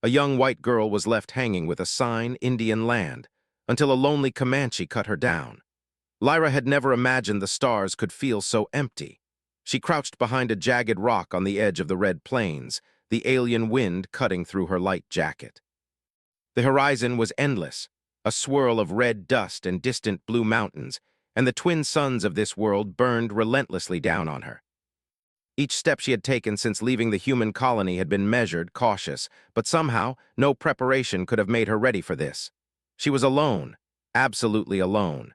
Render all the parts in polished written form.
A young white girl was left hanging with a sign, Indian land, until a lonely Comanche cut her down. Lyra had never imagined the stars could feel so empty. She crouched behind a jagged rock on the edge of the red plains, the alien wind cutting through her light jacket. The horizon was endless, a swirl of red dust and distant blue mountains, and the twin suns of this world burned relentlessly down on her. Each step she had taken since leaving the human colony had been measured, cautious, but somehow no preparation could have made her ready for this. She was alone, absolutely alone.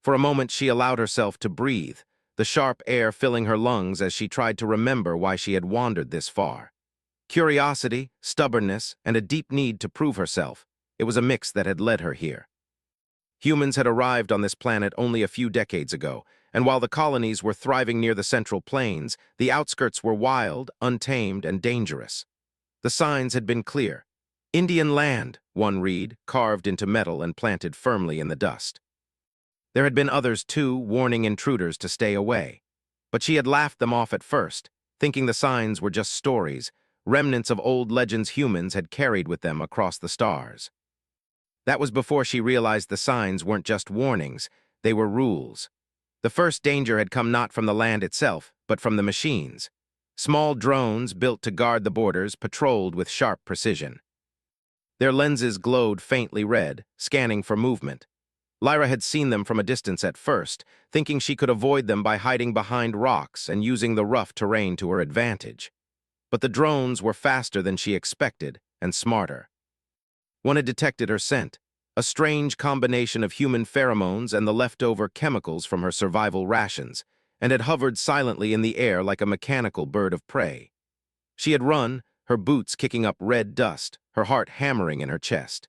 For a moment she allowed herself to breathe, the sharp air filling her lungs as she tried to remember why she had wandered this far. Curiosity, stubbornness, and a deep need to prove herself. It was a mix that had led her here. Humans had arrived on this planet only a few decades ago, and while the colonies were thriving near the Central Plains, the outskirts were wild, untamed, and dangerous. The signs had been clear. Indian land, one read, carved into metal and planted firmly in the dust. There had been others too, warning intruders to stay away. But she had laughed them off at first, thinking the signs were just stories, remnants of old legends humans had carried with them across the stars. That was before she realized the signs weren't just warnings, they were rules. The first danger had come not from the land itself, but from the machines. Small drones built to guard the borders patrolled with sharp precision. Their lenses glowed faintly red, scanning for movement. Lyra had seen them from a distance at first, thinking she could avoid them by hiding behind rocks and using the rough terrain to her advantage. But the drones were faster than she expected, and smarter. One had detected her scent, a strange combination of human pheromones and the leftover chemicals from her survival rations, and had hovered silently in the air like a mechanical bird of prey. She had run, her boots kicking up red dust, her heart hammering in her chest.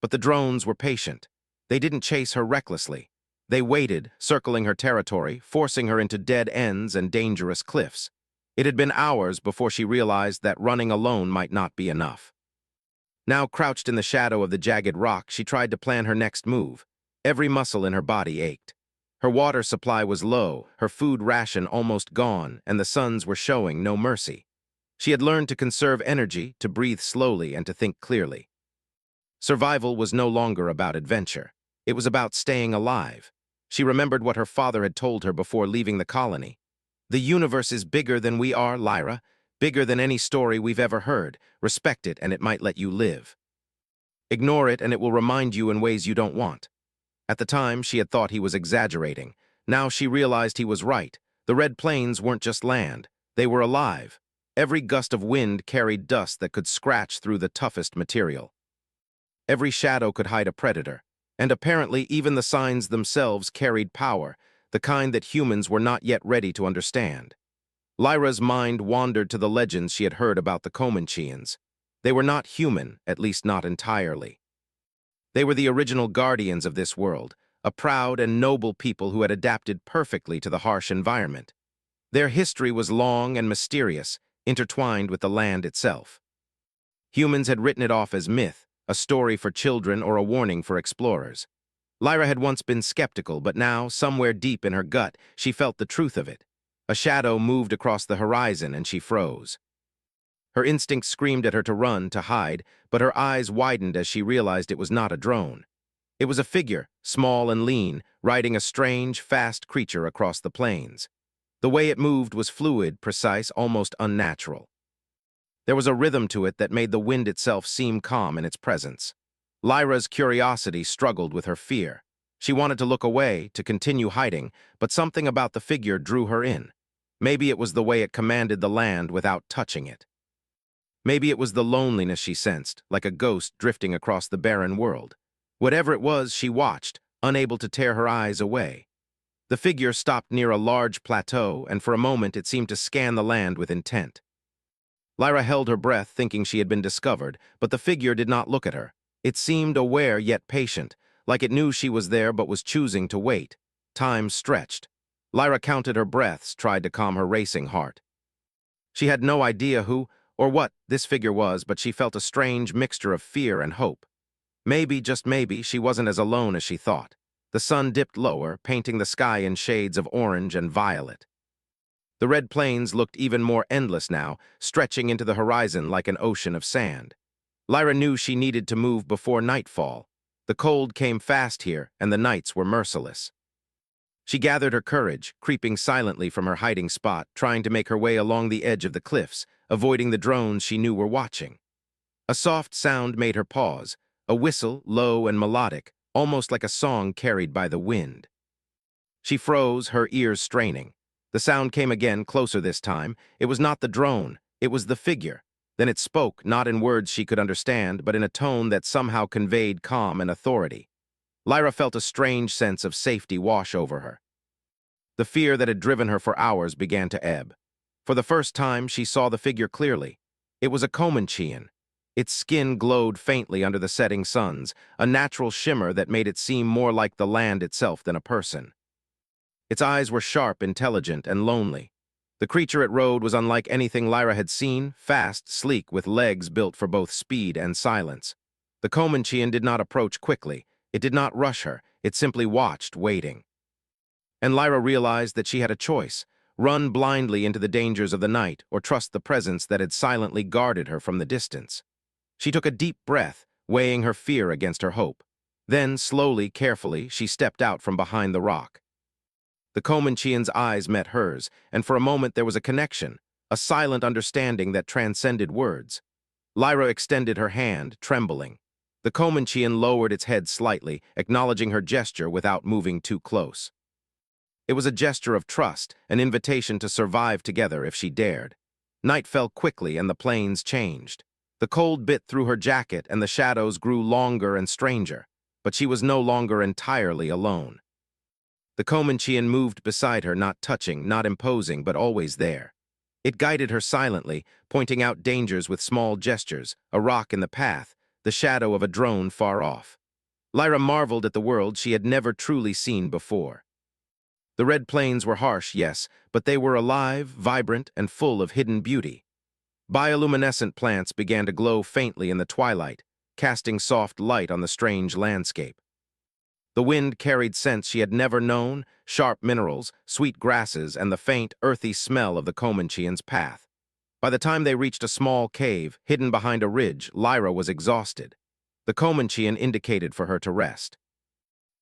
But the drones were patient. They didn't chase her recklessly. They waited, circling her territory, forcing her into dead ends and dangerous cliffs. It had been hours before she realized that running alone might not be enough. Now crouched in the shadow of the jagged rock, she tried to plan her next move. Every muscle in her body ached. Her water supply was low, her food ration almost gone, and the suns were showing no mercy. She had learned to conserve energy, to breathe slowly, and to think clearly. Survival was no longer about adventure. It was about staying alive. She remembered what her father had told her before leaving the colony. The universe is bigger than we are, Lyra, bigger than any story we've ever heard. Respect it, and it might let you live. Ignore it, and it will remind you in ways you don't want. At the time, she had thought he was exaggerating. Now she realized he was right. The Red Plains weren't just land. They were alive. Every gust of wind carried dust that could scratch through the toughest material. Every shadow could hide a predator. And apparently even the signs themselves carried power, the kind that humans were not yet ready to understand. Lyra's mind wandered to the legends she had heard about the Comancheans. They were not human, at least not entirely. They were the original guardians of this world, a proud and noble people who had adapted perfectly to the harsh environment. Their history was long and mysterious, intertwined with the land itself. Humans had written it off as myth, a story for children or a warning for explorers. Lyra had once been skeptical, but now, somewhere deep in her gut, she felt the truth of it. A shadow moved across the horizon and she froze. Her instincts screamed at her to run, to hide, but her eyes widened as she realized it was not a drone. It was a figure, small and lean, riding a strange, fast creature across the plains. The way it moved was fluid, precise, almost unnatural. There was a rhythm to it that made the wind itself seem calm in its presence. Lyra's curiosity struggled with her fear. She wanted to look away, to continue hiding, but something about the figure drew her in. Maybe it was the way it commanded the land without touching it. Maybe it was the loneliness she sensed, like a ghost drifting across the barren world. Whatever it was, she watched, unable to tear her eyes away. The figure stopped near a large plateau, and for a moment it seemed to scan the land with intent. Lyra held her breath, thinking she had been discovered, but the figure did not look at her. It seemed aware yet patient, like it knew she was there but was choosing to wait. Time stretched. Lyra counted her breaths, tried to calm her racing heart. She had no idea who or what this figure was, but she felt a strange mixture of fear and hope. Maybe, just maybe, she wasn't as alone as she thought. The sun dipped lower, painting the sky in shades of orange and violet. The red plains looked even more endless now, stretching into the horizon like an ocean of sand. Lyra knew she needed to move before nightfall. The cold came fast here, and the nights were merciless. She gathered her courage, creeping silently from her hiding spot, trying to make her way along the edge of the cliffs, avoiding the drones she knew were watching. A soft sound made her pause, a whistle, low and melodic, almost like a song carried by the wind. She froze, her ears straining. The sound came again, closer this time. It was not the drone, it was the figure. Then it spoke, not in words she could understand, but in a tone that somehow conveyed calm and authority. Lyra felt a strange sense of safety wash over her. The fear that had driven her for hours began to ebb. For the first time, she saw the figure clearly. It was a Comanchean. Its skin glowed faintly under the setting suns, a natural shimmer that made it seem more like the land itself than a person. Its eyes were sharp, intelligent, and lonely. The creature it rode was unlike anything Lyra had seen, fast, sleek, with legs built for both speed and silence. The Comanchean did not approach quickly. It did not rush her. It simply watched, waiting. And Lyra realized that she had a choice: run blindly into the dangers of the night or trust the presence that had silently guarded her from the distance. She took a deep breath, weighing her fear against her hope. Then, slowly, carefully, she stepped out from behind the rock. The Comanchean's eyes met hers, and for a moment there was a connection, a silent understanding that transcended words. Lyra extended her hand, trembling. The Comanchean lowered its head slightly, acknowledging her gesture without moving too close. It was a gesture of trust, an invitation to survive together if she dared. Night fell quickly and the plains changed. The cold bit through her jacket and the shadows grew longer and stranger, but she was no longer entirely alone. The Comanchean moved beside her, not touching, not imposing, but always there. It guided her silently, pointing out dangers with small gestures, a rock in the path, the shadow of a drone far off. Lyra marveled at the world she had never truly seen before. The red plains were harsh, yes, but they were alive, vibrant, and full of hidden beauty. Bioluminescent plants began to glow faintly in the twilight, casting soft light on the strange landscape. The wind carried scents she had never known, sharp minerals, sweet grasses, and the faint, earthy smell of the Comanchean's path. By the time they reached a small cave, hidden behind a ridge, Lyra was exhausted. The Comanchean indicated for her to rest.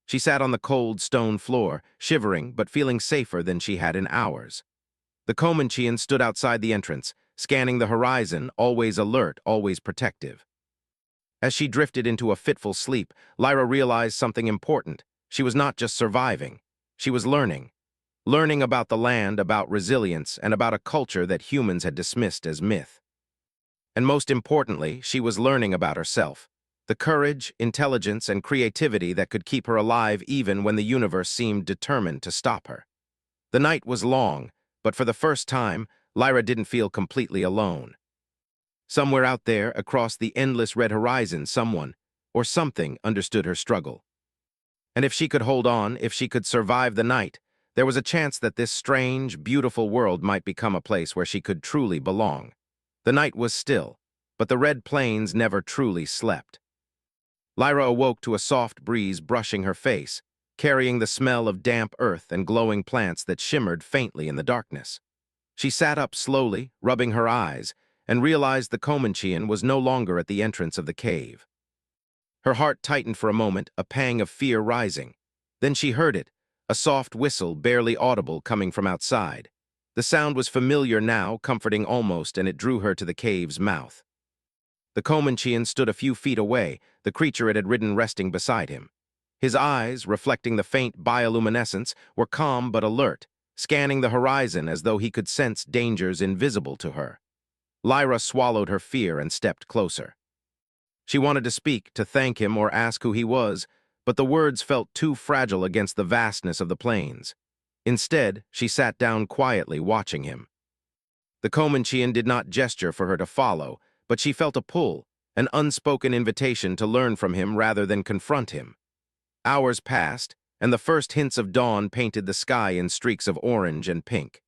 She sat on the cold stone floor, shivering but feeling safer than she had in hours. The Comanchean stood outside the entrance, scanning the horizon, always alert, always protective. As she drifted into a fitful sleep, Lyra realized something important. She was not just surviving. She was learning. Learning about the land, about resilience, and about a culture that humans had dismissed as myth. And most importantly, she was learning about herself. The courage, intelligence, and creativity that could keep her alive even when the universe seemed determined to stop her. The night was long, but for the first time, Lyra didn't feel completely alone. Somewhere out there, across the endless red horizon, someone, or something, understood her struggle. And if she could hold on, if she could survive the night, there was a chance that this strange, beautiful world might become a place where she could truly belong. The night was still, but the red plains never truly slept. Lyra awoke to a soft breeze brushing her face, carrying the smell of damp earth and glowing plants that shimmered faintly in the darkness. She sat up slowly, rubbing her eyes, and realized the Comanchean was no longer at the entrance of the cave. Her heart tightened for a moment, a pang of fear rising. Then she heard it, a soft whistle barely audible coming from outside. The sound was familiar now, comforting almost, and it drew her to the cave's mouth. The Comanchean stood a few feet away, the creature it had ridden resting beside him. His eyes, reflecting the faint bioluminescence, were calm but alert, scanning the horizon as though he could sense dangers invisible to her. Lyra swallowed her fear and stepped closer. She wanted to speak, to thank him or ask who he was, but the words felt too fragile against the vastness of the plains. Instead, she sat down quietly, watching him. The Comanchean did not gesture for her to follow, but she felt a pull, an unspoken invitation to learn from him rather than confront him. Hours passed, and the first hints of dawn painted the sky in streaks of orange and pink.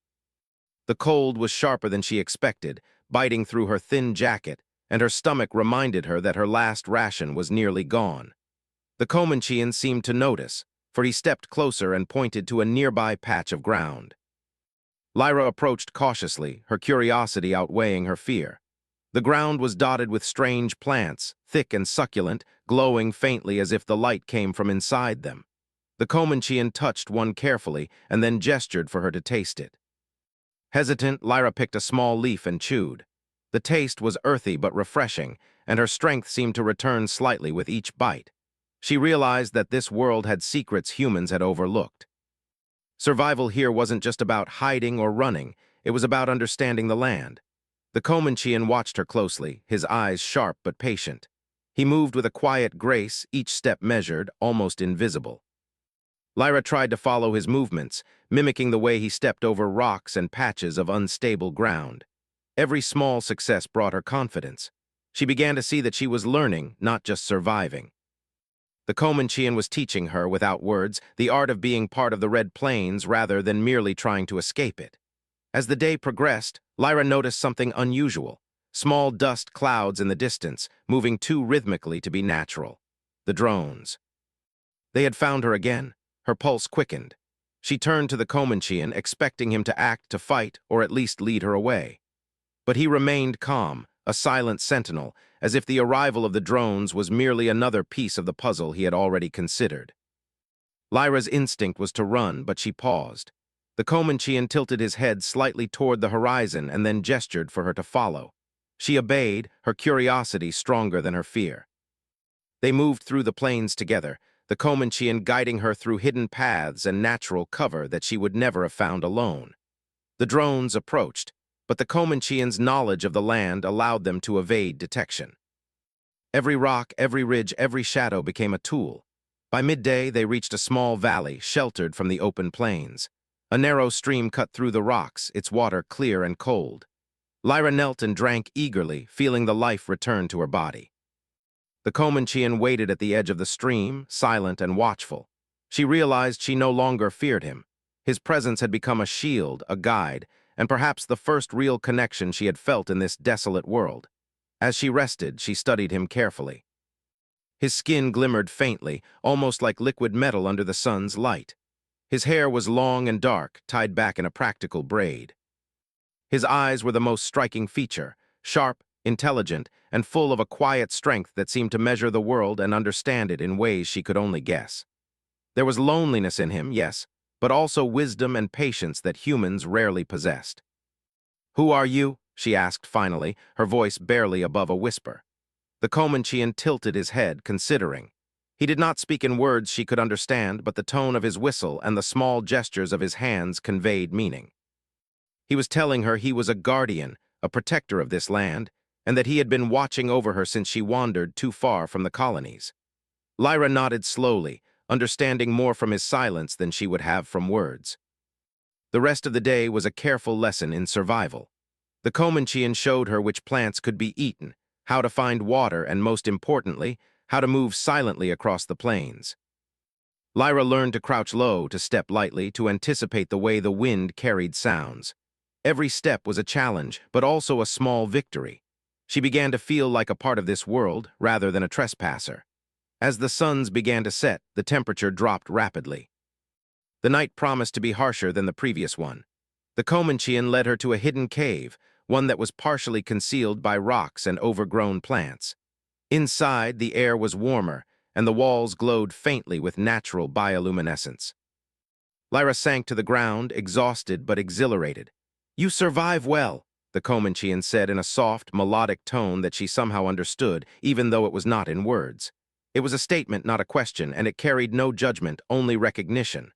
The cold was sharper than she expected, biting through her thin jacket, and her stomach reminded her that her last ration was nearly gone. The Comanchean seemed to notice, for he stepped closer and pointed to a nearby patch of ground. Lyra approached cautiously, her curiosity outweighing her fear. The ground was dotted with strange plants, thick and succulent, glowing faintly as if the light came from inside them. The Comanchean touched one carefully and then gestured for her to taste it. Hesitant, Lyra picked a small leaf and chewed. The taste was earthy but refreshing, and her strength seemed to return slightly with each bite. She realized that this world had secrets humans had overlooked. Survival here wasn't just about hiding or running, it was about understanding the land. The Comanchean watched her closely, his eyes sharp but patient. He moved with a quiet grace, each step measured, almost invisible. Lyra tried to follow his movements, mimicking the way he stepped over rocks and patches of unstable ground. Every small success brought her confidence. She began to see that she was learning, not just surviving. The Comanchean was teaching her, without words, the art of being part of the Red Plains rather than merely trying to escape it. As the day progressed, Lyra noticed something unusual. Small dust clouds in the distance, moving too rhythmically to be natural. The drones. They had found her again. Her pulse quickened. She turned to the Comanchean, expecting him to act, to fight, or at least lead her away. But he remained calm, a silent sentinel, as if the arrival of the drones was merely another piece of the puzzle he had already considered. Lyra's instinct was to run, but she paused. The Comanchean tilted his head slightly toward the horizon and then gestured for her to follow. She obeyed, her curiosity stronger than her fear. They moved through the plains together, the Comanchean guiding her through hidden paths and natural cover that she would never have found alone. The drones approached, but the Comanchean's knowledge of the land allowed them to evade detection. Every rock, every ridge, every shadow became a tool. By midday, they reached a small valley, sheltered from the open plains. A narrow stream cut through the rocks, its water clear and cold. Lyra knelt and drank eagerly, feeling the life return to her body. The Comanchean waited at the edge of the stream, silent and watchful. She realized she no longer feared him. His presence had become a shield, a guide, and perhaps the first real connection she had felt in this desolate world. As she rested, she studied him carefully. His skin glimmered faintly, almost like liquid metal under the sun's light. His hair was long and dark, tied back in a practical braid. His eyes were the most striking feature, sharp, intelligent, and full of a quiet strength that seemed to measure the world and understand it in ways she could only guess. There was loneliness in him, yes, but also wisdom and patience that humans rarely possessed. "Who are you?" she asked finally, her voice barely above a whisper. The Comanchean tilted his head, considering. He did not speak in words she could understand, but the tone of his whistle and the small gestures of his hands conveyed meaning. He was telling her he was a guardian, a protector of this land, and that he had been watching over her since she wandered too far from the colonies. Lyra nodded slowly, understanding more from his silence than she would have from words. The rest of the day was a careful lesson in survival. The Comanchean showed her which plants could be eaten, how to find water, and most importantly, how to move silently across the plains. Lyra learned to crouch low, to step lightly, to anticipate the way the wind carried sounds. Every step was a challenge, but also a small victory. She began to feel like a part of this world, rather than a trespasser. As the suns began to set, the temperature dropped rapidly. The night promised to be harsher than the previous one. The Comanchean led her to a hidden cave, one that was partially concealed by rocks and overgrown plants. Inside, the air was warmer, and the walls glowed faintly with natural bioluminescence. Lyra sank to the ground, exhausted but exhilarated. "You survive well," the Comanchean said in a soft, melodic tone that she somehow understood, even though it was not in words. It was a statement, not a question, and it carried no judgment, only recognition.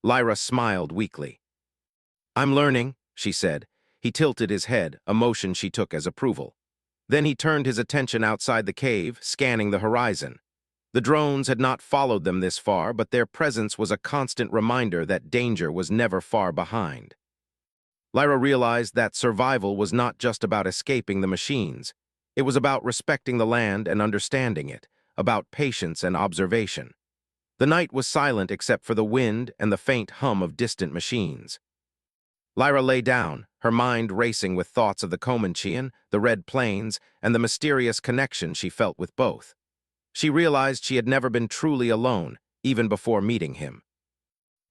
Lyra smiled weakly. "I'm learning," she said. He tilted his head, a motion she took as approval. Then he turned his attention outside the cave, scanning the horizon. The drones had not followed them this far, but their presence was a constant reminder that danger was never far behind. Lyra realized that survival was not just about escaping the machines. It was about respecting the land and understanding it, about patience and observation. The night was silent except for the wind and the faint hum of distant machines. Lyra lay down, her mind racing with thoughts of the Comanchean, the Red Plains, and the mysterious connection she felt with both. She realized she had never been truly alone, even before meeting him.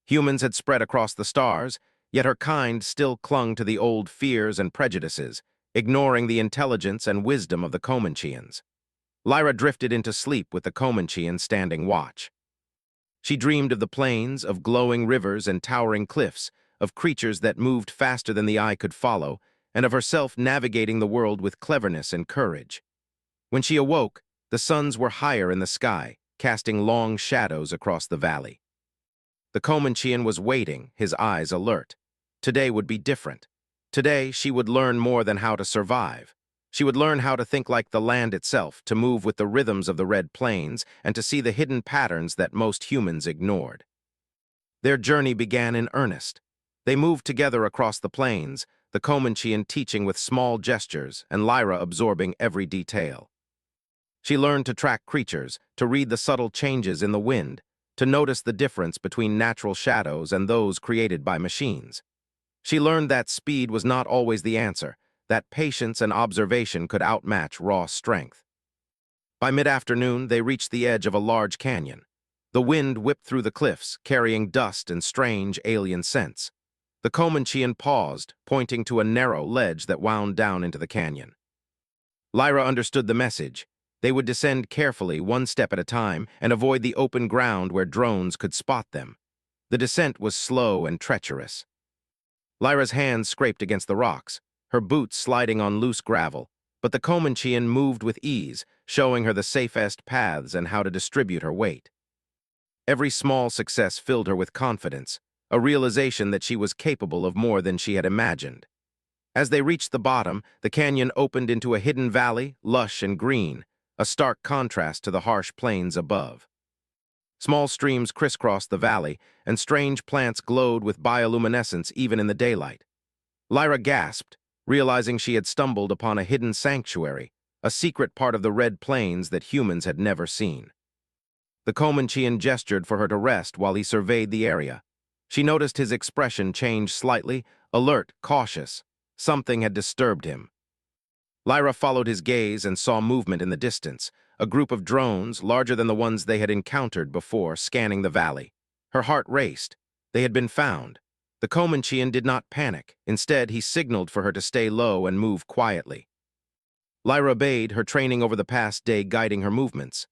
Humans had spread across the stars, Yet her kind still clung to the old fears and prejudices, ignoring the intelligence and wisdom of the Comancheans. Lyra drifted into sleep with the Comanchean standing watch. She dreamed of the plains, of glowing rivers and towering cliffs, of creatures that moved faster than the eye could follow, and of herself navigating the world with cleverness and courage. When she awoke, the suns were higher in the sky, casting long shadows across the valley. The Comanchean was waiting, his eyes alert. Today would be different. Today, she would learn more than how to survive. She would learn how to think like the land itself, to move with the rhythms of the Red Plains, and to see the hidden patterns that most humans ignored. Their journey began in earnest. They moved together across the plains, the Comanchean teaching with small gestures and Lyra absorbing every detail. She learned to track creatures, to read the subtle changes in the wind, to notice the difference between natural shadows and those created by machines. She learned that speed was not always the answer, that patience and observation could outmatch raw strength. By mid-afternoon, they reached the edge of a large canyon. The wind whipped through the cliffs, carrying dust and strange alien scents. The Comanchean paused, pointing to a narrow ledge that wound down into the canyon. Lyra understood the message. They would descend carefully, one step at a time, and avoid the open ground where drones could spot them. The descent was slow and treacherous. Lyra's hands scraped against the rocks, her boots sliding on loose gravel, but the Comanchean moved with ease, showing her the safest paths and how to distribute her weight. Every small success filled her with confidence, a realization that she was capable of more than she had imagined. As they reached the bottom, the canyon opened into a hidden valley, lush and green, a stark contrast to the harsh plains above. Small streams crisscrossed the valley, and strange plants glowed with bioluminescence even in the daylight. Lyra gasped, realizing she had stumbled upon a hidden sanctuary, a secret part of the Red Plains that humans had never seen. The Comanchean gestured for her to rest while he surveyed the area. She noticed his expression change slightly, alert, cautious. Something had disturbed him. Lyra followed his gaze and saw movement in the distance, a group of drones, larger than the ones they had encountered before, scanning the valley. Her heart raced. They had been found. The Comanchean did not panic. Instead, he signaled for her to stay low and move quietly. Lyra obeyed, her training over the past day guiding her movements.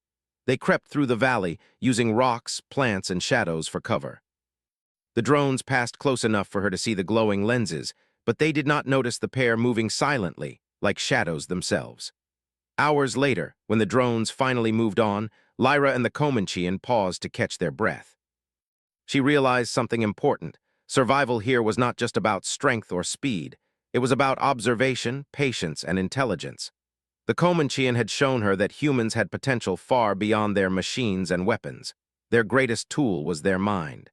They crept through the valley, using rocks, plants, and shadows for cover. The drones passed close enough for her to see the glowing lenses, but they did not notice the pair moving silently, like shadows themselves. Hours later, when the drones finally moved on, Lyra and the Comanchean paused to catch their breath. She realized something important. Survival here was not just about strength or speed. It was about observation, patience, and intelligence. The Comanchean had shown her that humans had potential far beyond their machines and weapons. Their greatest tool was their mind.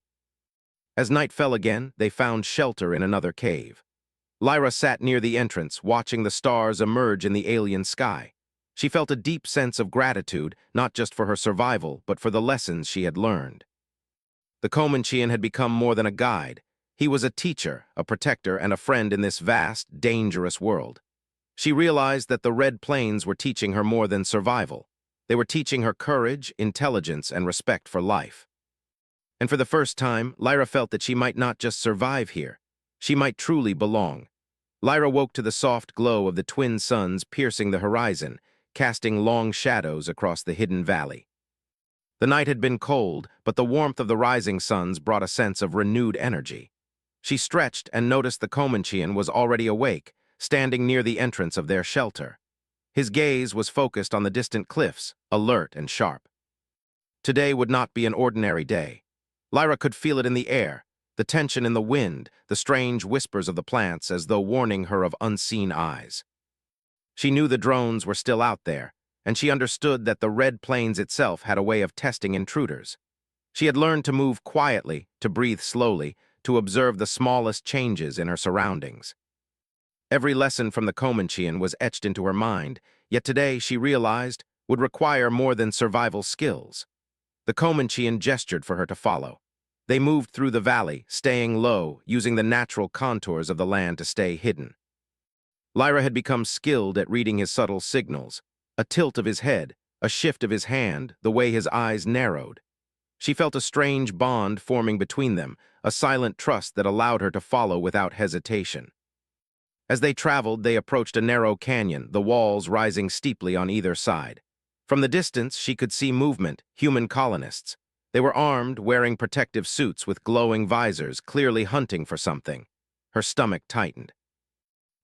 As night fell again, they found shelter in another cave. Lyra sat near the entrance, watching the stars emerge in the alien sky. She felt a deep sense of gratitude, not just for her survival, but for the lessons she had learned. The Comanchean had become more than a guide. He was a teacher, a protector, and a friend in this vast, dangerous world. She realized that the Red Plains were teaching her more than survival. They were teaching her courage, intelligence, and respect for life. And for the first time, Lyra felt that she might not just survive here. She might truly belong. Lyra woke to the soft glow of the twin suns piercing the horizon, casting long shadows across the hidden valley. The night had been cold, but the warmth of the rising suns brought a sense of renewed energy. She stretched and noticed the Comanchean was already awake, standing near the entrance of their shelter. His gaze was focused on the distant cliffs, alert and sharp. Today would not be an ordinary day. Lyra could feel it in the air, the tension in the wind, the strange whispers of the plants as though warning her of unseen eyes. She knew the drones were still out there, and she understood that the Red Plains itself had a way of testing intruders. She had learned to move quietly, to breathe slowly, to observe the smallest changes in her surroundings. Every lesson from the Comanchean was etched into her mind, yet today, she realized, would require more than survival skills. The Comanchean gestured for her to follow. They moved through the valley, staying low, using the natural contours of the land to stay hidden. Lyra had become skilled at reading his subtle signals, a tilt of his head, a shift of his hand, the way his eyes narrowed. She felt a strange bond forming between them, a silent trust that allowed her to follow without hesitation. As they traveled, they approached a narrow canyon, the walls rising steeply on either side. From the distance, she could see movement, human colonists. They were armed, wearing protective suits with glowing visors, clearly hunting for something. Her stomach tightened.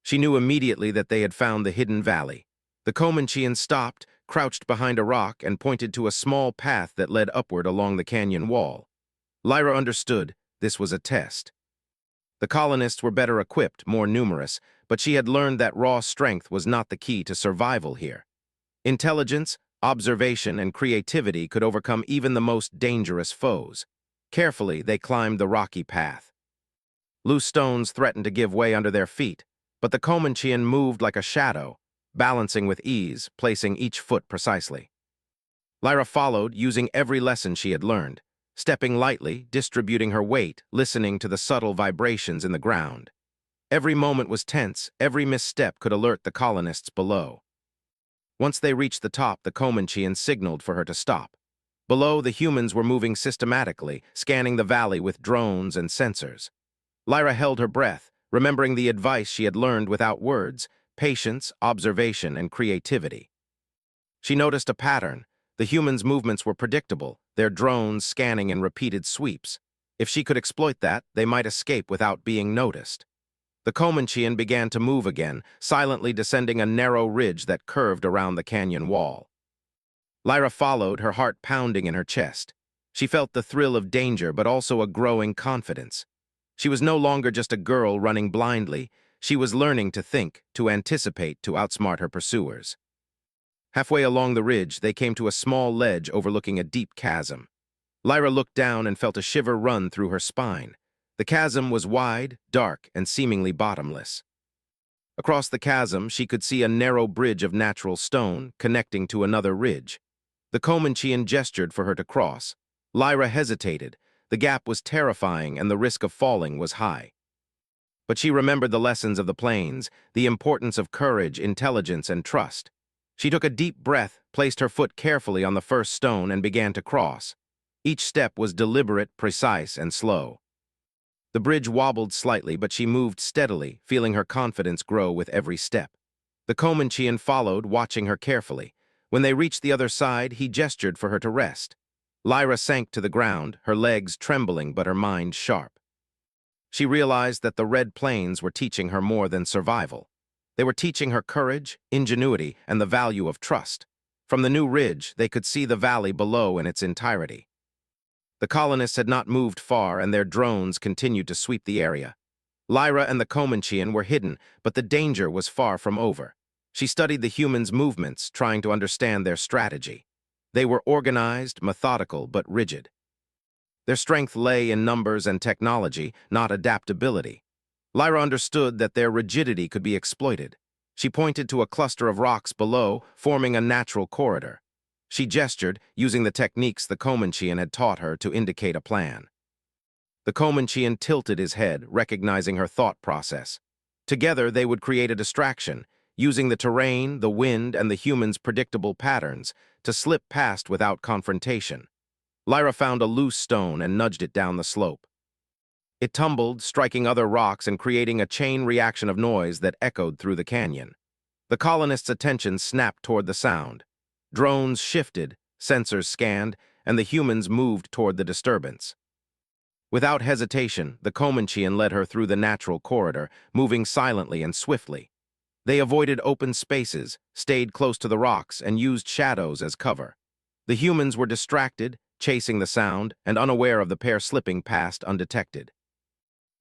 She knew immediately that they had found the hidden valley. The Comanchean stopped, crouched behind a rock, and pointed to a small path that led upward along the canyon wall. Lyra understood this was a test. The colonists were better equipped, more numerous, but she had learned that raw strength was not the key to survival here. Intelligence, observation, and creativity could overcome even the most dangerous foes. Carefully, they climbed the rocky path. Loose stones threatened to give way under their feet, but the Comanchean moved like a shadow, balancing with ease, placing each foot precisely. Lyra followed, using every lesson she had learned, stepping lightly, distributing her weight, listening to the subtle vibrations in the ground. Every moment was tense, every misstep could alert the colonists below. Once they reached the top, the Comanchean signaled for her to stop. Below, the humans were moving systematically, scanning the valley with drones and sensors. Lyra held her breath, remembering the advice she had learned without words: patience, observation, and creativity. She noticed a pattern. The humans' movements were predictable, their drones scanning in repeated sweeps. If she could exploit that, they might escape without being noticed. The Comanchean began to move again, silently descending a narrow ridge that curved around the canyon wall. Lyra followed, her heart pounding in her chest. She felt the thrill of danger, but also a growing confidence. She was no longer just a girl running blindly. She was learning to think, to anticipate, to outsmart her pursuers. Halfway along the ridge, they came to a small ledge overlooking a deep chasm. Lyra looked down and felt a shiver run through her spine. The chasm was wide, dark, and seemingly bottomless. Across the chasm, she could see a narrow bridge of natural stone connecting to another ridge. The Comanchean gestured for her to cross. Lyra hesitated. The gap was terrifying and the risk of falling was high. But she remembered the lessons of the plains, the importance of courage, intelligence, and trust. She took a deep breath, placed her foot carefully on the first stone, and began to cross. Each step was deliberate, precise, and slow. The bridge wobbled slightly, but she moved steadily, feeling her confidence grow with every step. The Comanchean followed, watching her carefully. When they reached the other side, he gestured for her to rest. Lyra sank to the ground, her legs trembling but her mind sharp. She realized that the Red Plains were teaching her more than survival. They were teaching her courage, ingenuity, and the value of trust. From the new ridge, they could see the valley below in its entirety. The colonists had not moved far, and their drones continued to sweep the area. Lyra and the Comanchean were hidden, but the danger was far from over. She studied the humans' movements, trying to understand their strategy. They were organized, methodical, but rigid. Their strength lay in numbers and technology, not adaptability. Lyra understood that their rigidity could be exploited. She pointed to a cluster of rocks below, forming a natural corridor. She gestured, using the techniques the Comanchean had taught her to indicate a plan. The Comanchean tilted his head, recognizing her thought process. Together, they would create a distraction, using the terrain, the wind, and the humans' predictable patterns to slip past without confrontation. Lyra found a loose stone and nudged it down the slope. It tumbled, striking other rocks and creating a chain reaction of noise that echoed through the canyon. The colonists' attention snapped toward the sound. Drones shifted, sensors scanned, and the humans moved toward the disturbance. Without hesitation, the Comanchean led her through the natural corridor, moving silently and swiftly. They avoided open spaces, stayed close to the rocks, and used shadows as cover. The humans were distracted, chasing the sound, and unaware of the pair slipping past undetected.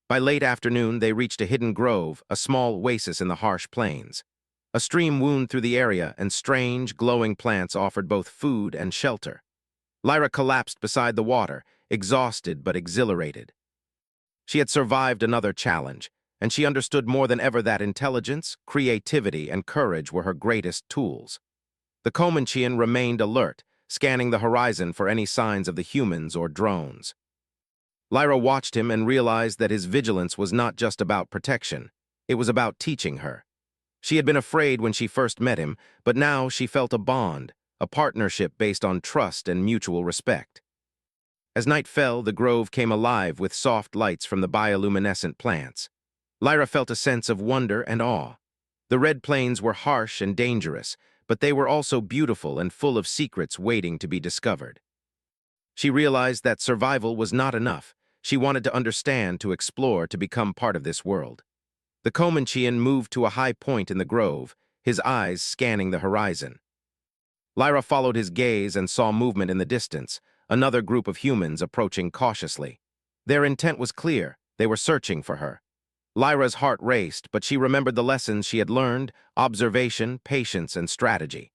By late afternoon, they reached a hidden grove, a small oasis in the harsh plains. A stream wound through the area, and strange, glowing plants offered both food and shelter. Lyra collapsed beside the water, exhausted but exhilarated. She had survived another challenge, and she understood more than ever that intelligence, creativity, and courage were her greatest tools. The Comanchean remained alert, scanning the horizon for any signs of the humans or drones. Lyra watched him and realized that his vigilance was not just about protection. It was about teaching her. She had been afraid when she first met him, but now she felt a bond, a partnership based on trust and mutual respect. As night fell, the grove came alive with soft lights from the bioluminescent plants. Lyra felt a sense of wonder and awe. The red plains were harsh and dangerous, but they were also beautiful and full of secrets waiting to be discovered. She realized that survival was not enough. She wanted to understand, to explore, to become part of this world. The Comanchean moved to a high point in the grove, his eyes scanning the horizon. Lyra followed his gaze and saw movement in the distance, another group of humans approaching cautiously. Their intent was clear. They were searching for her. Lyra's heart raced, but she remembered the lessons she had learned: observation, patience, and strategy.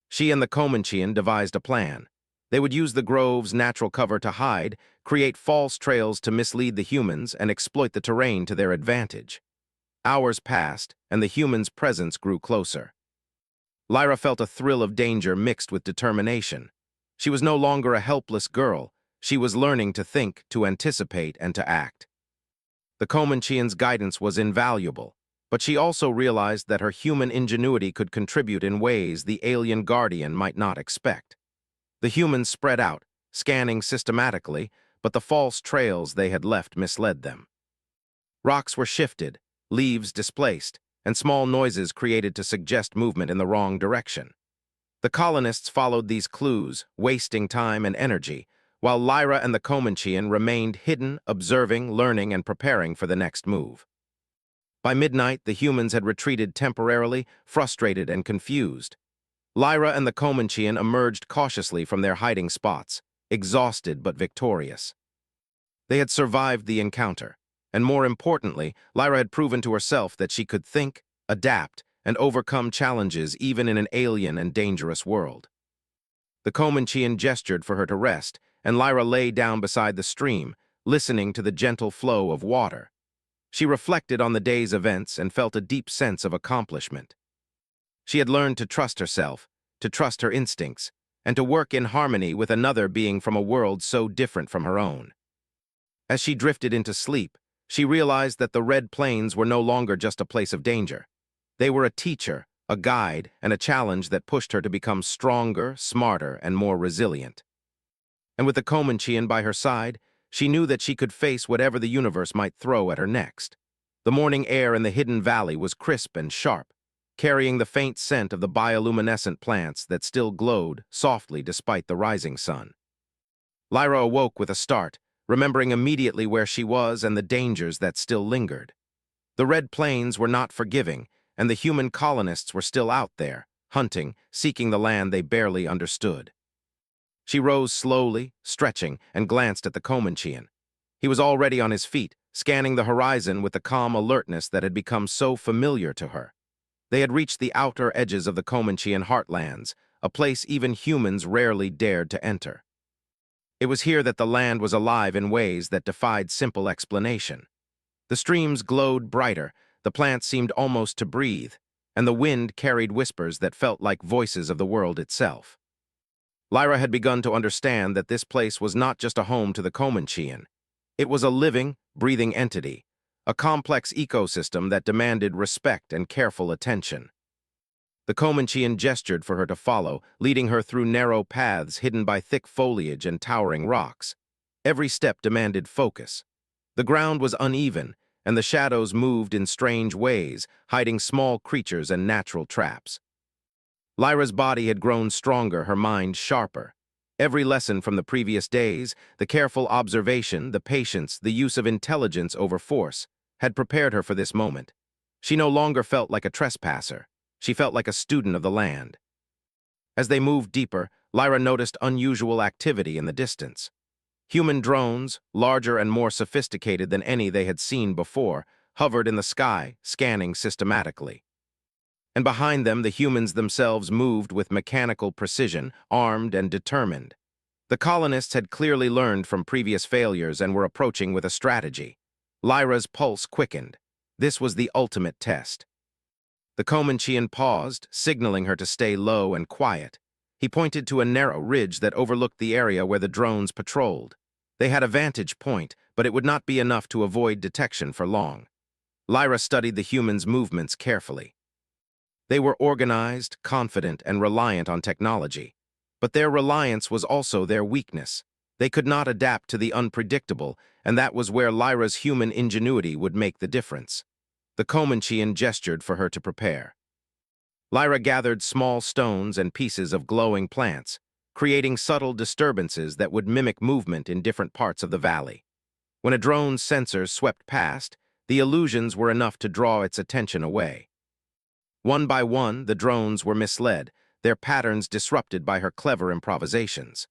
She and the Comanchean devised a plan. They would use the grove's natural cover to hide, create false trails to mislead the humans, and exploit the terrain to their advantage. Hours passed, and the humans' presence grew closer. Lyra felt a thrill of danger mixed with determination. She was no longer a helpless girl. She was learning to think, to anticipate, and to act. The Comanchean's guidance was invaluable, but she also realized that her human ingenuity could contribute in ways the alien guardian might not expect. The humans spread out, scanning systematically, but the false trails they had left misled them. Rocks were shifted, leaves displaced, and small noises created to suggest movement in the wrong direction. The colonists followed these clues, wasting time and energy, while Lyra and the Comanchean remained hidden, observing, learning, and preparing for the next move. By midnight, the humans had retreated temporarily, frustrated and confused. Lyra and the Comanchean emerged cautiously from their hiding spots, exhausted but victorious. They had survived the encounter, and more importantly, Lyra had proven to herself that she could think, adapt, and overcome challenges even in an alien and dangerous world. The Comanchean gestured for her to rest, and Lyra lay down beside the stream, listening to the gentle flow of water. She reflected on the day's events and felt a deep sense of accomplishment. She had learned to trust herself, to trust her instincts, and to work in harmony with another being from a world so different from her own. As she drifted into sleep, she realized that the Red Plains were no longer just a place of danger. They were a teacher, a guide, and a challenge that pushed her to become stronger, smarter, and more resilient. And with the Comanchean by her side, she knew that she could face whatever the universe might throw at her next. The morning air in the hidden valley was crisp and sharp, carrying the faint scent of the bioluminescent plants that still glowed softly despite the rising sun. Lyra awoke with a start, remembering immediately where she was and the dangers that still lingered. The Red Plains were not forgiving, and the human colonists were still out there, hunting, seeking the land they barely understood. She rose slowly, stretching, and glanced at the Comanchean. He was already on his feet, scanning the horizon with the calm alertness that had become so familiar to her. They had reached the outer edges of the Comanchean heartlands, a place even humans rarely dared to enter. It was here that the land was alive in ways that defied simple explanation. The streams glowed brighter, the plants seemed almost to breathe, and the wind carried whispers that felt like voices of the world itself. Lyra had begun to understand that this place was not just a home to the Comanchean. It was a living, breathing entity, a complex ecosystem that demanded respect and careful attention. The Comanchean gestured for her to follow, leading her through narrow paths hidden by thick foliage and towering rocks. Every step demanded focus. The ground was uneven, and the shadows moved in strange ways, hiding small creatures and natural traps. Lyra's body had grown stronger, her mind sharper. Every lesson from the previous days, the careful observation, the patience, the use of intelligence over force, had prepared her for this moment. She no longer felt like a trespasser. She felt like a student of the land. As they moved deeper, Lyra noticed unusual activity in the distance. Human drones, larger and more sophisticated than any they had seen before, hovered in the sky, scanning systematically. And behind them, the humans themselves moved with mechanical precision, armed and determined. The colonists had clearly learned from previous failures and were approaching with a strategy. Lyra's pulse quickened. This was the ultimate test. The Comanchean paused, signaling her to stay low and quiet. He pointed to a narrow ridge that overlooked the area where the drones patrolled. They had a vantage point, but it would not be enough to avoid detection for long. Lyra studied the humans' movements carefully. They were organized, confident, and reliant on technology. But their reliance was also their weakness. They could not adapt to the unpredictable, and that was where Lyra's human ingenuity would make the difference. The Comanchean gestured for her to prepare. Lyra gathered small stones and pieces of glowing plants, creating subtle disturbances that would mimic movement in different parts of the valley. When a drone's sensors swept past, the illusions were enough to draw its attention away. One by one, the drones were misled, their patterns disrupted by her clever improvisations.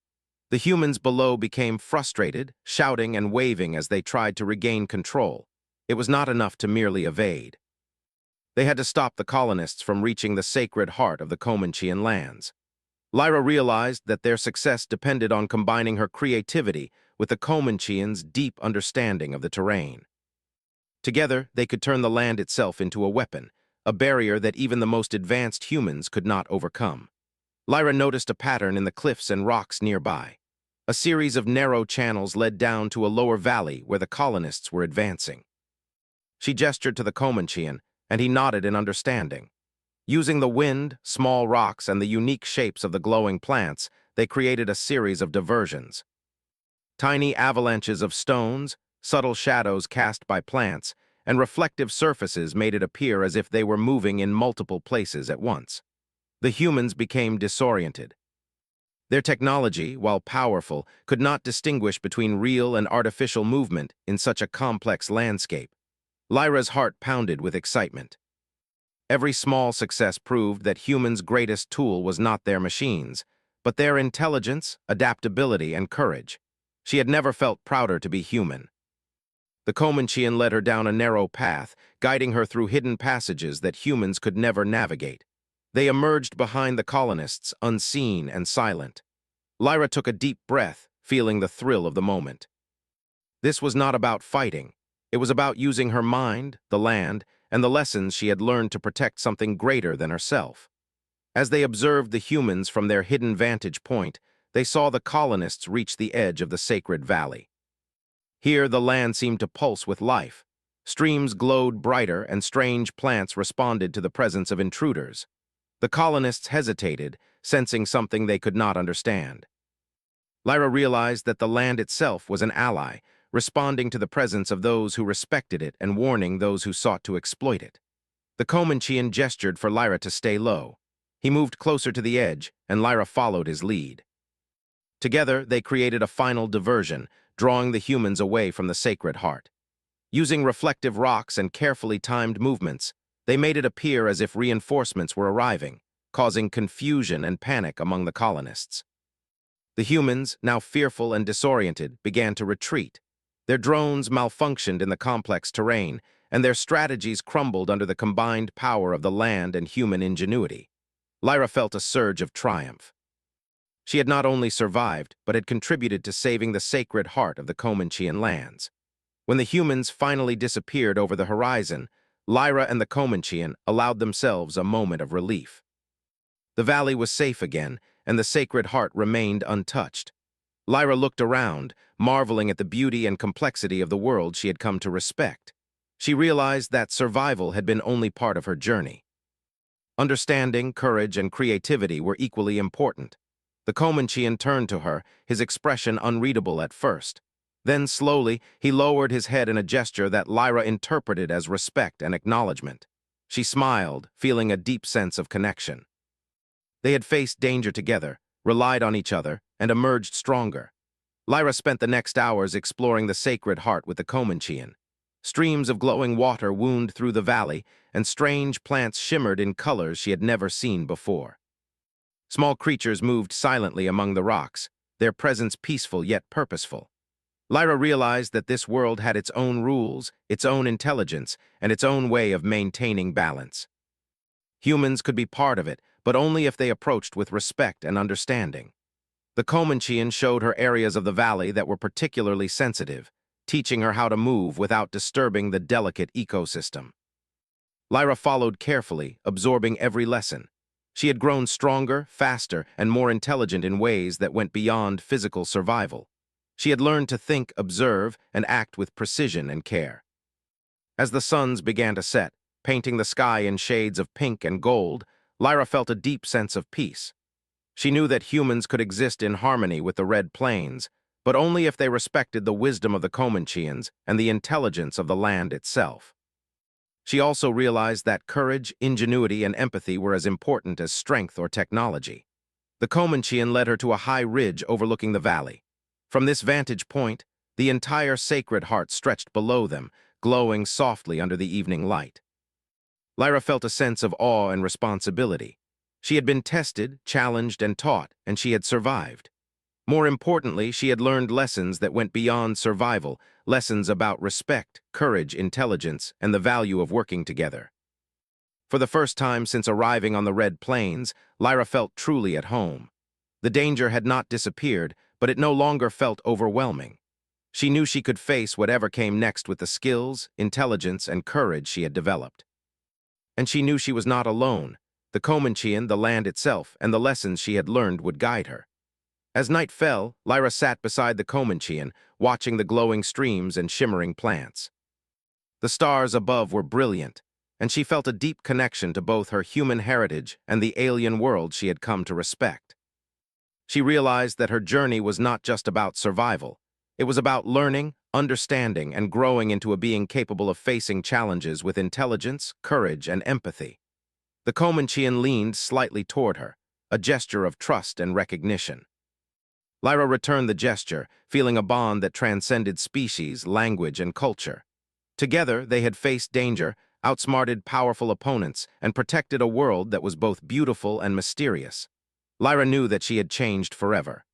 The humans below became frustrated, shouting and waving as they tried to regain control. It was not enough to merely evade. They had to stop the colonists from reaching the sacred heart of the Comanchean lands. Lyra realized that their success depended on combining her creativity with the Comancheans' deep understanding of the terrain. Together, they could turn the land itself into a weapon, a barrier that even the most advanced humans could not overcome. Lyra noticed a pattern in the cliffs and rocks nearby. A series of narrow channels led down to a lower valley where the colonists were advancing. She gestured to the Comanchean, and he nodded in understanding. Using the wind, small rocks, and the unique shapes of the glowing plants, they created a series of diversions. Tiny avalanches of stones, subtle shadows cast by plants, and reflective surfaces made it appear as if they were moving in multiple places at once. The humans became disoriented. Their technology, while powerful, could not distinguish between real and artificial movement in such a complex landscape. Lyra's heart pounded with excitement. Every small success proved that humans' greatest tool was not their machines, but their intelligence, adaptability, and courage. She had never felt prouder to be human. The Comanchean led her down a narrow path, guiding her through hidden passages that humans could never navigate. They emerged behind the colonists, unseen and silent. Lyra took a deep breath, feeling the thrill of the moment. This was not about fighting. It was about using her mind, the land, and the lessons she had learned to protect something greater than herself. As they observed the humans from their hidden vantage point, they saw the colonists reach the edge of the sacred valley. Here, the land seemed to pulse with life. Streams glowed brighter, and strange plants responded to the presence of intruders. The colonists hesitated, sensing something they could not understand. Lyra realized that the land itself was an ally, responding to the presence of those who respected it and warning those who sought to exploit it. The Comanchean gestured for Lyra to stay low. He moved closer to the edge, and Lyra followed his lead. Together, they created a final diversion, drawing the humans away from the sacred heart. Using reflective rocks and carefully timed movements, they made it appear as if reinforcements were arriving, causing confusion and panic among the colonists. The humans, now fearful and disoriented, began to retreat. Their drones malfunctioned in the complex terrain, and their strategies crumbled under the combined power of the land and human ingenuity. Lyra felt a surge of triumph. She had not only survived, but had contributed to saving the sacred heart of the Comanchean lands. When the humans finally disappeared over the horizon, Lyra and the Comanchean allowed themselves a moment of relief. The valley was safe again, and the sacred heart remained untouched. Lyra looked around, marveling at the beauty and complexity of the world she had come to respect. She realized that survival had been only part of her journey. Understanding, courage, and creativity were equally important. The Comanchean turned to her, his expression unreadable at first. Then, slowly, he lowered his head in a gesture that Lyra interpreted as respect and acknowledgement. She smiled, feeling a deep sense of connection. They had faced danger together, relied on each other, and emerged stronger. Lyra spent the next hours exploring the sacred heart with the Comanchean. Streams of glowing water wound through the valley, and strange plants shimmered in colors she had never seen before. Small creatures moved silently among the rocks, their presence peaceful yet purposeful. Lyra realized that this world had its own rules, its own intelligence, and its own way of maintaining balance. Humans could be part of it, but only if they approached with respect and understanding. The Comanchean showed her areas of the valley that were particularly sensitive, teaching her how to move without disturbing the delicate ecosystem. Lyra followed carefully, absorbing every lesson. She had grown stronger, faster, and more intelligent in ways that went beyond physical survival. She had learned to think, observe, and act with precision and care. As the suns began to set, painting the sky in shades of pink and gold, Lyra felt a deep sense of peace. She knew that humans could exist in harmony with the red plains, but only if they respected the wisdom of the Comancheans and the intelligence of the land itself. She also realized that courage, ingenuity, and empathy were as important as strength or technology. The Comanchean led her to a high ridge overlooking the valley. From this vantage point, the entire Sacred Heart stretched below them, glowing softly under the evening light. Lyra felt a sense of awe and responsibility. She had been tested, challenged, and taught, and she had survived. More importantly, she had learned lessons that went beyond survival, lessons about respect, courage, intelligence, and the value of working together. For the first time since arriving on the Red Plains, Lyra felt truly at home. The danger had not disappeared, but it no longer felt overwhelming. She knew she could face whatever came next with the skills, intelligence, and courage she had developed. And she knew she was not alone. The Comanchean, the land itself, and the lessons she had learned would guide her. As night fell, Lyra sat beside the Comanchean, watching the glowing streams and shimmering plants. The stars above were brilliant, and she felt a deep connection to both her human heritage and the alien world she had come to respect. She realized that her journey was not just about survival. It was about learning, understanding, and growing into a being capable of facing challenges with intelligence, courage, and empathy. The Comanchean leaned slightly toward her, a gesture of trust and recognition. Lyra returned the gesture, feeling a bond that transcended species, language, and culture. Together, they had faced danger, outsmarted powerful opponents, and protected a world that was both beautiful and mysterious. Lyra knew that she had changed forever.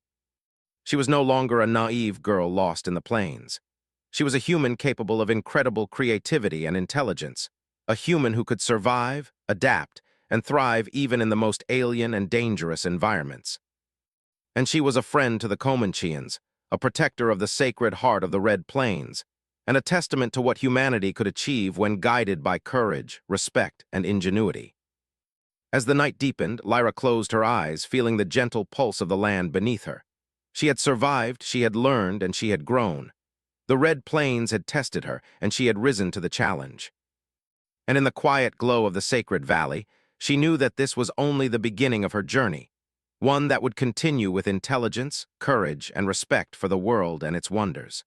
She was no longer a naive girl lost in the plains. She was a human capable of incredible creativity and intelligence, a human who could survive, adapt, and thrive even in the most alien and dangerous environments. And she was a friend to the Comancheans, a protector of the Sacred Heart of the Red Plains, and a testament to what humanity could achieve when guided by courage, respect, and ingenuity. As the night deepened, Lyra closed her eyes, feeling the gentle pulse of the land beneath her. She had survived, she had learned, and she had grown. The Red Plains had tested her, and she had risen to the challenge. And in the quiet glow of the Sacred Valley, she knew that this was only the beginning of her journey, one that would continue with intelligence, courage, and respect for the world and its wonders.